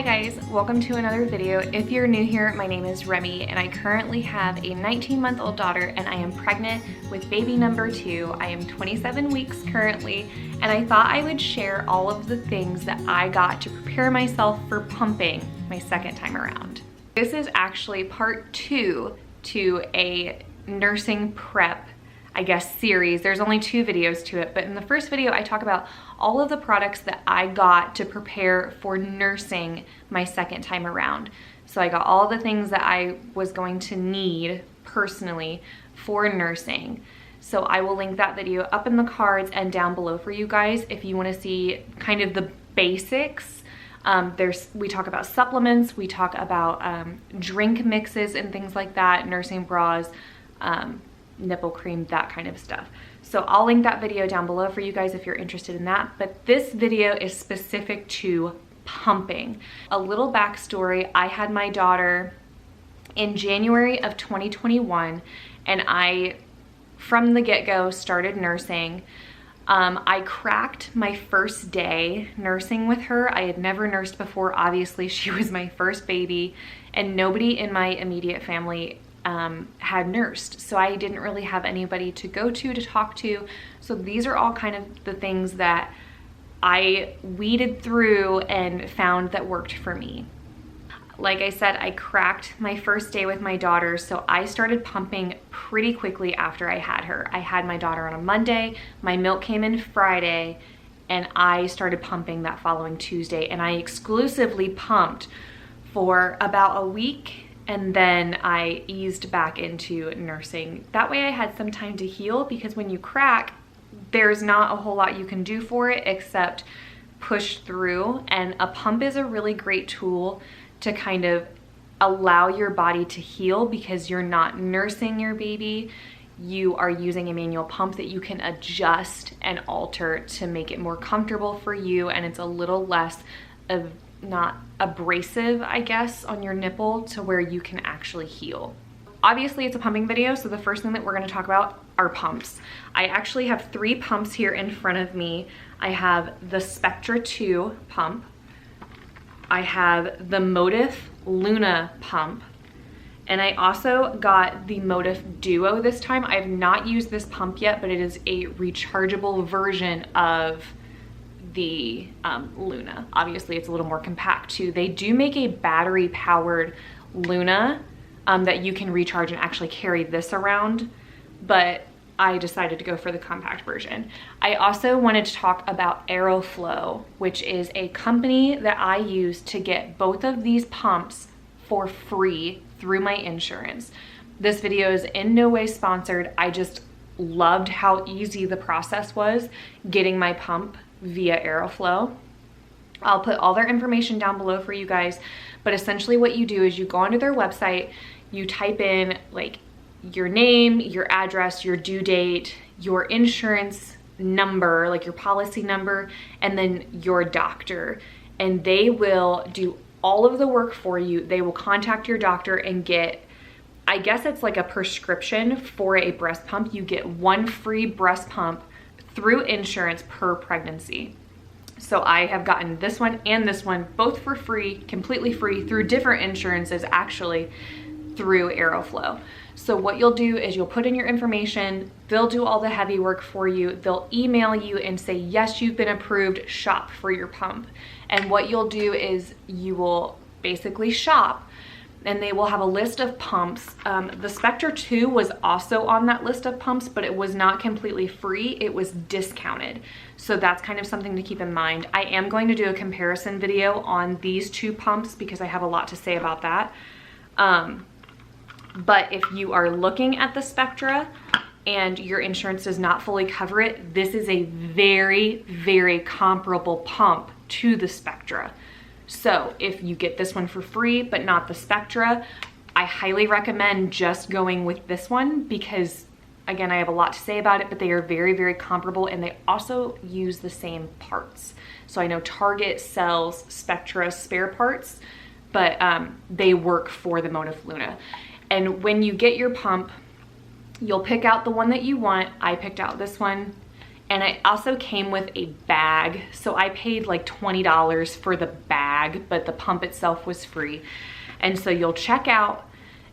Hi guys, welcome to another video. If you're new here, my name is Remy and I currently have a 19-month-old daughter and I am pregnant with baby number 2. I am 27 weeks currently and I thought I would share all of the things that I got to prepare myself for pumping my second time around. This is actually part 2 to a nursing prep, I guess, series. There's only 2 videos to it, but in the first video I talk about all of the products that I got to prepare for nursing my second time around. So I got all the things that I was going to need personally for nursing. So I will link that video up in the cards and down below for you guys if you want to see kind of the basics. We talk about supplements, we talk about drink mixes and things like that, nursing bras, nipple cream, that kind of stuff. So I'll link that video down below for you guys if you're interested in that. But this video is specific to pumping. A little backstory, I had my daughter in January of 2021 and I, from the get-go, started nursing. I cracked my first day nursing with her. I had never nursed before. Obviously, she was my first baby and nobody in my immediate family had nursed, so I didn't really have anybody to go to talk to. So these are all kind of the things that I weeded through and found that worked for me. Like I said, I cracked my first day with my daughter, so I started pumping pretty quickly after I had her. I had my daughter on a Monday, my milk came in Friday, and I started pumping that following Tuesday, and I exclusively pumped for about a week. And then I eased back into nursing. That way I had some time to heal, because when you crack, there's not a whole lot you can do for it except push through. And a pump is a really great tool to kind of allow your body to heal, because you're not nursing your baby. You are using a manual pump that you can adjust and alter to make it more comfortable for you, and it's a little less of not abrasive, I guess, on your nipple, to where you can actually heal. Obviously it's a pumping video, so the first thing that we're going to talk about are pumps. I actually have 3 pumps here in front of me. I have the SPECTRA 2 pump, I have the Motif Luna pump, and I also got the Motif Duo this time. I have not used this pump yet, but it is a rechargeable version of the Luna. Obviously it's a little more compact too. They do make a battery powered Luna that you can recharge and actually carry this around, but I decided to go for the compact version. I also wanted to talk about AEROFLOW, which is a company that I use to get both of these pumps for free through my insurance. This video is in no way sponsored. I just loved how easy the process was getting my pump via AEROFLOW. I'll put all their information down below for you guys, but essentially what you do is you go onto their website, you type in like your name, your address, your due date, your insurance number, like your policy number, and then your doctor, and they will do all of the work for you. They will contact your doctor and get, I guess it's like a prescription for a breast pump. You get 1 free breast pump through insurance per pregnancy. So I have gotten this one and this one both for free, completely free, through different insurances, actually through AEROFLOW. So what you'll do is you'll put in your information, they'll do all the heavy work for you, they'll email you and say, yes, you've been approved, shop for your pump. And what you'll do is you will basically shop, and they will have a list of pumps. The SPECTRA 2 was also on that list of pumps, but it was not completely free, it was discounted. So that's kind of something to keep in mind. I am going to do a comparison video on these 2 pumps because I have a lot to say about that. But if you are looking at the SPECTRA and your insurance does not fully cover it, this is a very, very comparable pump to the SPECTRA. So if you get this one for free, but not the SPECTRA, I highly recommend just going with this one, because again, I have a lot to say about it, but they are very, very comparable, and they also use the same parts. So I know Target sells SPECTRA spare parts, but they work for the Motif Luna. And when you get your pump, you'll pick out the one that you want. I picked out this one, And it also came with a bag. So I paid like $20 for the bag, but the pump itself was free. And so you'll check out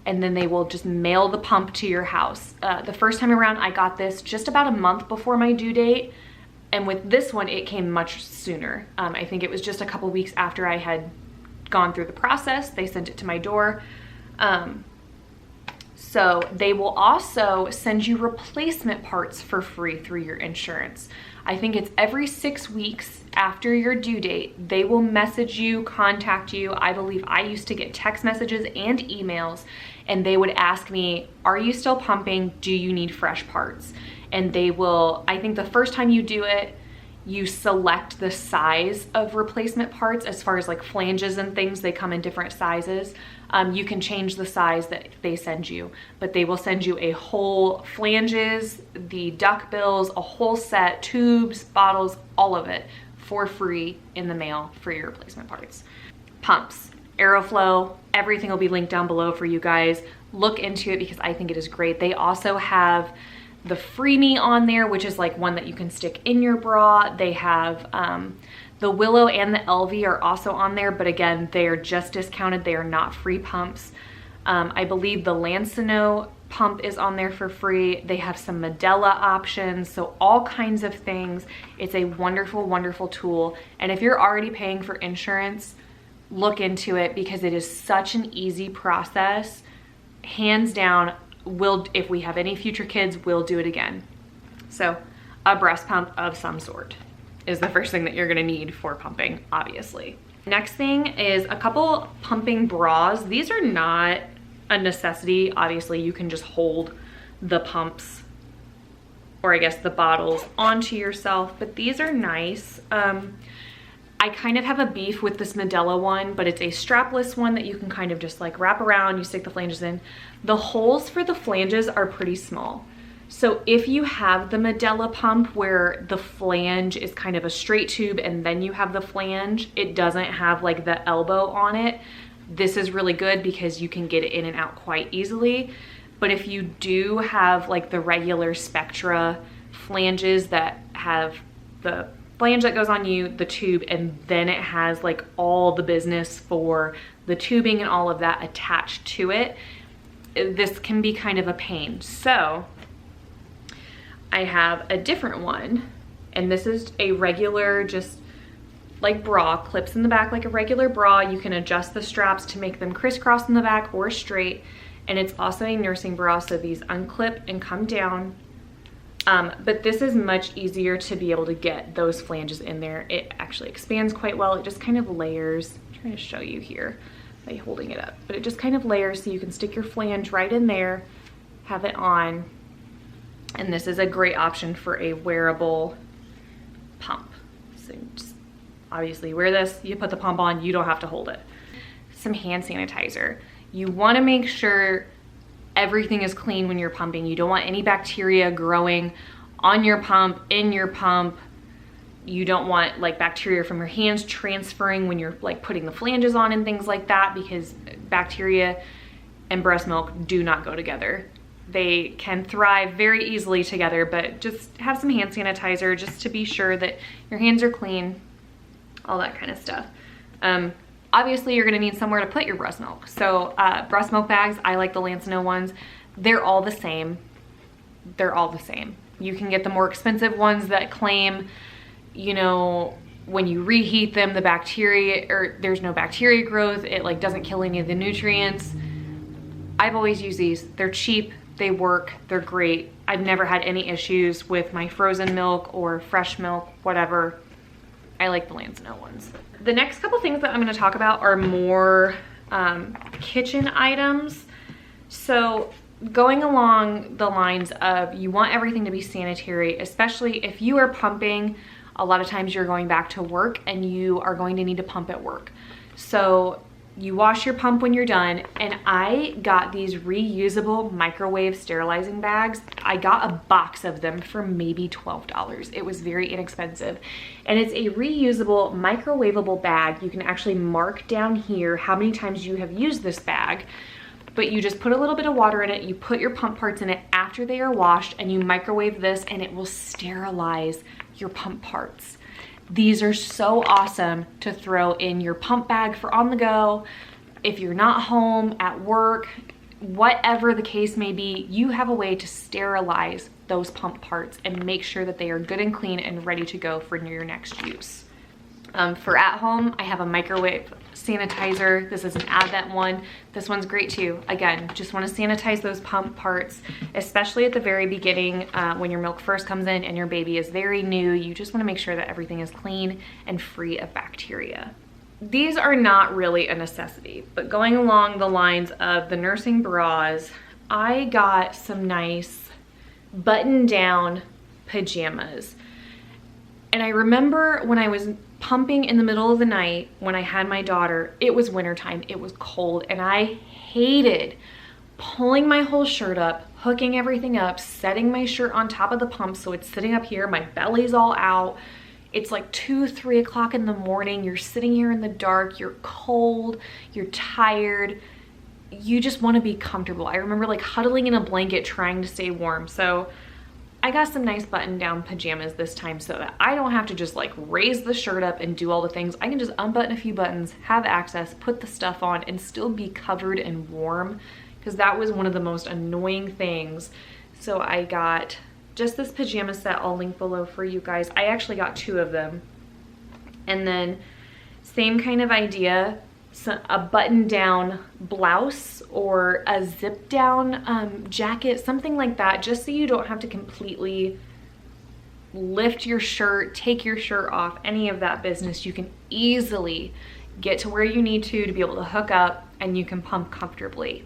and then they will just mail the pump to your house. The first time around, I got this just about a month before my due date. And with this one, it came much sooner. I think it was just a couple weeks after I had gone through the process. They sent it to my door. So they will also send you replacement parts for free through your insurance. I think it's every 6 weeks after your due date, they will message you, contact you. I believe I used to get text messages and emails, and they would ask me, are you still pumping? Do you need fresh parts? And they will, I think the first time you do it, you select the size of replacement parts. As far as like flanges and things, they come in different sizes. You can change the size that they send you, but they will send you a whole flanges, the duck bills, a whole set, tubes, bottles, all of it for free in the mail for your replacement parts. Pumps, AEROFLOW, everything will be linked down below for you guys. Look into it because I think it is great. They also have the Freemie on there, which is like one that you can stick in your bra. They have the Willow and the LV are also on there, but again, they are just discounted. They are not free pumps. I believe the Lancino pump is on there for free. They have some Medela options, so all kinds of things. It's a wonderful, wonderful tool. And if you're already paying for insurance, look into it because it is such an easy process. Hands down, if we have any future kids, we'll do it again. So a breast pump of some sort is the first thing that you're gonna need for pumping, obviously. Next thing is a couple pumping bras. These are not a necessity. Obviously, you can just hold the pumps, or I guess the bottles, onto yourself, but these are nice. I kind of have a beef with this Medela one, but it's a strapless one that you can kind of just like wrap around, you stick the flanges in. The holes for the flanges are pretty small. So if you have the Medela pump where the flange is kind of a straight tube and then you have the flange, it doesn't have like the elbow on it. This is really good because you can get it in and out quite easily. But if you do have like the regular SPECTRA flanges that have the flange that goes on you, the tube, and then it has like all the business for the tubing and all of that attached to it, this can be kind of a pain. So I have a different one, and this is a regular, just like bra, clips in the back like a regular bra. You can adjust the straps to make them crisscross in the back or straight, and it's also a nursing bra, so these unclip and come down. But this is much easier to be able to get those flanges in there. It actually expands quite well. It just kind of layers. I'm trying to show you here by holding it up, but it just kind of layers so you can stick your flange right in there, have it on. And this is a great option for a wearable pump. So just obviously wear this, you put the pump on, you don't have to hold it. Some hand sanitizer. You wanna make sure everything is clean when you're pumping. You don't want any bacteria growing on your pump, in your pump. You don't want like bacteria from your hands transferring when you're like putting the flanges on and things like that, because bacteria and breast milk do not go together. They can thrive very easily together, but just have some hand sanitizer just to be sure that your hands are clean, all that kind of stuff. Obviously, you're gonna need somewhere to put your breast milk. So breast milk bags, I like the Lancino ones. They're all the same. They're all the same. You can get the more expensive ones that claim, you know, when you reheat them, the bacteria, or there's no bacteria growth, it like doesn't kill any of the nutrients. I've always used these. They're cheap, they work, they're great. I've never had any issues with my frozen milk or fresh milk, whatever. I like the Lancino ones. The next couple things that I'm gonna talk about are more kitchen items. So going along the lines of, you want everything to be sanitary, especially if you are pumping. A lot of times you're going back to work and you are going to need to pump at work. So you wash your pump when you're done, and I got these reusable microwave sterilizing bags. I got a box of them for maybe $12. It was very inexpensive. And it's a reusable microwavable bag. You can actually mark down here how many times you have used this bag. but you just put a little bit of water in it, you put your pump parts in it after they are washed, and you microwave this, and it will sterilize your pump parts. These are so awesome to throw in your pump bag for on the go. If you're not home, at work, whatever the case may be, you have a way to sterilize those pump parts and make sure that they are good and clean and ready to go for your next use. For at home, I have a microwave sanitizer. This is an Avent one. This one's great too. Again, just want to sanitize those pump parts, especially at the very beginning when your milk first comes in and your baby is very new. You just want to make sure that everything is clean and free of bacteria. These are not really a necessity, but going along the lines of the nursing bras, I got some nice button-down pajamas. And I remember when I was pumping in the middle of the night when I had my daughter, it was wintertime, it was cold, and I hated pulling my whole shirt up, hooking everything up, setting my shirt on top of the pump so it's sitting up here, my belly's all out. It's like 2, 3 o'clock in the morning, you're sitting here in the dark, you're cold, you're tired, you just want to be comfortable. I remember like huddling in a blanket trying to stay warm. So I got some nice button-down pajamas this time so that I don't have to just like raise the shirt up and do all the things. I can just unbutton a few buttons, have access, put the stuff on, and still be covered and warm, because that was one of the most annoying things. So I got just this pajama set. I'll link below for you guys. I actually got 2 of them. And then same kind of idea, so a button-down blouse or a zip-down jacket, something like that, just so you don't have to completely lift your shirt, take your shirt off, any of that business. You can easily get to where you need to be able to hook up, and you can pump comfortably.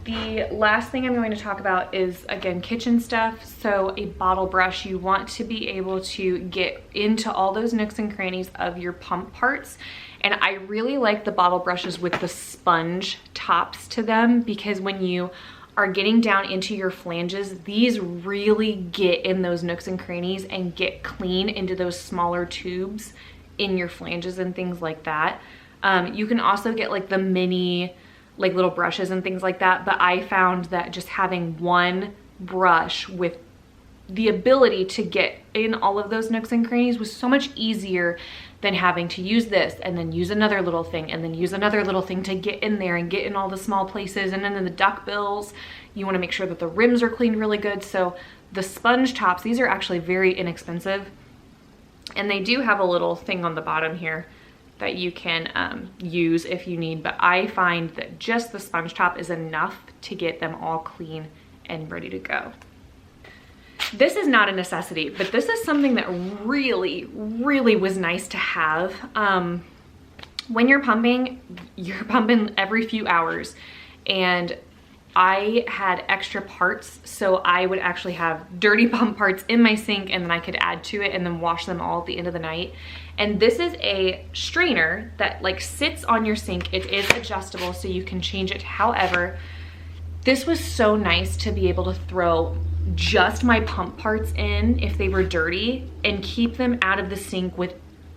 The last thing I'm going to talk about is, again, kitchen stuff. So a bottle brush, you want to be able to get into all those nooks and crannies of your pump parts. And I really like the bottle brushes with the sponge tops to them, because when you are getting down into your flanges, these really get in those nooks and crannies and get clean into those smaller tubes in your flanges and things like that. You can also get like the mini like little brushes and things like that, but I found that just having one brush with the ability to get in all of those nooks and crannies was so much easier than having to use this and then use another little thing and then use another little thing to get in there and get in all the small places. And then in the duck bills, you want to make sure that the rims are cleaned really good. So the sponge tops, these are actually very inexpensive, and they do have a little thing on the bottom here that you can use if you need, but I find that just the sponge top is enough to get them all clean and ready to go. This is not a necessity, but this is something that really, really was nice to have. When you're pumping every few hours, and I had extra parts, so I would actually have dirty pump parts in my sink, and then I could add to it and then wash them all at the end of the night. And this is a strainer that like sits on your sink. It is adjustable, so you can change it. However, this was so nice to be able to throw just my pump parts in if they were dirty and keep them out of the sink with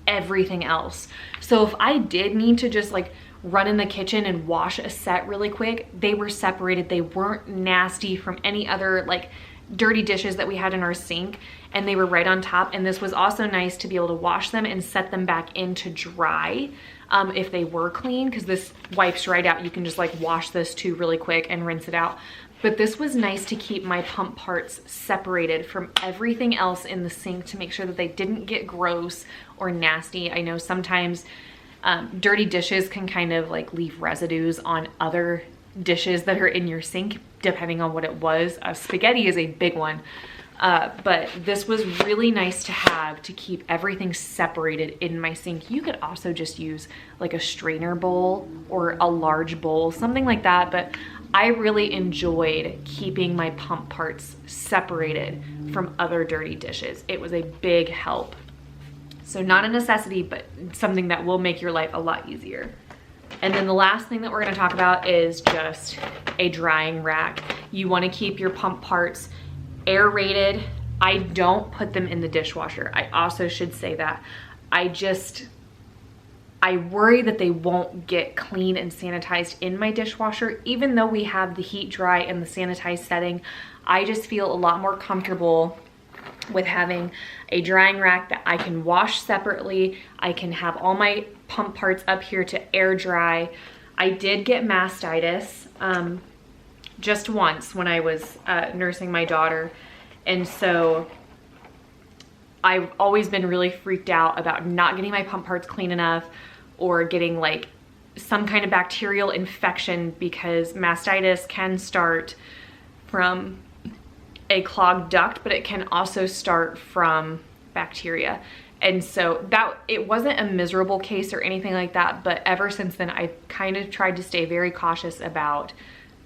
everything else. So if I did need to just like run in the kitchen and wash a set really quick, they were separated. They weren't nasty from any other like dirty dishes that we had in our sink, and they were right on top. And this was also nice to be able to wash them and set them back in to dry if they were clean, because this wipes right out. You can just like wash this too really quick and rinse it out. But this was nice to keep my pump parts separated from everything else in the sink to make sure that they didn't get gross or nasty. I know sometimes dirty dishes can kind of like leave residues on other dishes that are in your sink, depending on what it was. Spaghetti is a big one, but this was really nice to have to keep everything separated in my sink. You could also just use like a strainer bowl or a large bowl, something like that, but I really enjoyed keeping my pump parts separated from other dirty dishes. It was a big help. So not a necessity, but something that will make your life a lot easier. And then the last thing that we're gonna talk about is just a drying rack. You wanna keep your pump parts aerated. I don't put them in the dishwasher. I also should say that. I worry that they won't get clean and sanitized in my dishwasher. Even though we have the heat dry and the sanitized setting, I just feel a lot more comfortable with having a drying rack that I can wash separately. I can have all my pump parts up here to air dry. I did get mastitis just once when I was nursing my daughter, and so I've always been really freaked out about not getting my pump parts clean enough or getting like some kind of bacterial infection, because mastitis can start from a clogged duct, but it can also start from bacteria. And so that, it wasn't a miserable case or anything like that, but ever since then I kind of tried to stay very cautious about,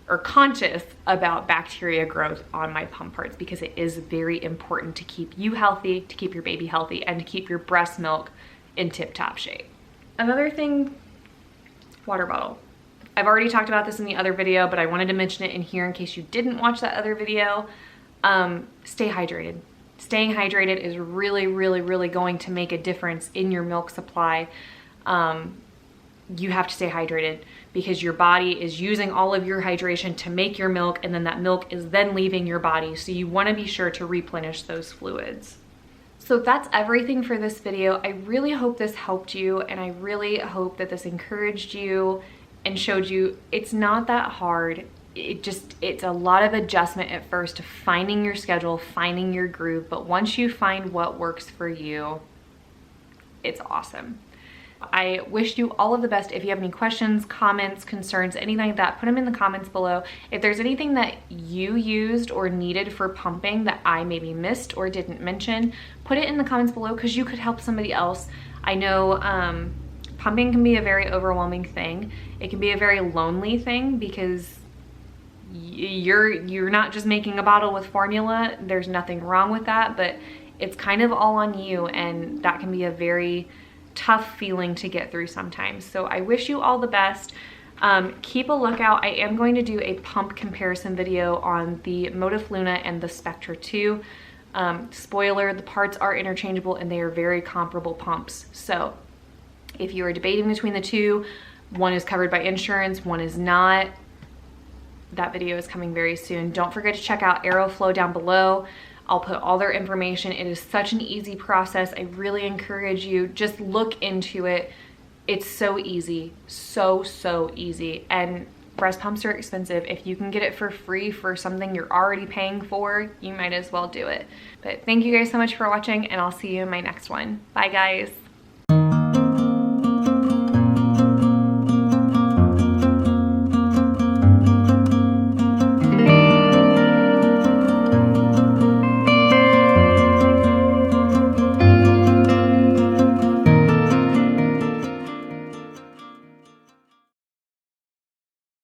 or conscious about, bacteria growth on my pump parts, because it is very important to keep you healthy, to keep your baby healthy, and to keep your breast milk in tip-top shape. Another thing, water bottle. I've already talked about this in the other video, but I wanted to mention it in here in case you didn't watch that other video. Stay hydrated. Staying hydrated is really, really, really going to make a difference in your milk supply. You have to stay hydrated because your body is using all of your hydration to make your milk, and then that milk is then leaving your body. So you want to be sure to replenish those fluids. So that's everything for this video. I really hope this helped you, and I really hope that this encouraged you and showed you it's not that hard. It's a lot of adjustment at first to finding your schedule, finding your groove, but once you find what works for you, it's awesome. I wish you all of the best. If you have any questions, comments, concerns, anything like that, put them in the comments below. If there's anything that you used or needed for pumping that I maybe missed or didn't mention, put it in the comments below, because you could help somebody else. I know pumping can be a very overwhelming thing. It can be a very lonely thing, because you're not just making a bottle with formula. There's nothing wrong with that, but it's kind of all on you, and that can be a very tough feeling to get through sometimes. So I wish you all the best. Keep a lookout. I am going to do a pump comparison video on the Motif Luna and the SPECTRA 2. Spoiler, the parts are interchangeable and they are very comparable pumps. So if you are debating between the two, one is covered by insurance, one is not, that video is coming very soon. Don't forget to check out AEROFLOW down below. I'll put all their information. It is such an easy process. I really encourage you, just look into it. It's so easy, so easy. And breast pumps are expensive. If you can get it for free for something you're already paying for, you might as well do it. But thank you guys so much for watching, and I'll see you in my next one. Bye guys.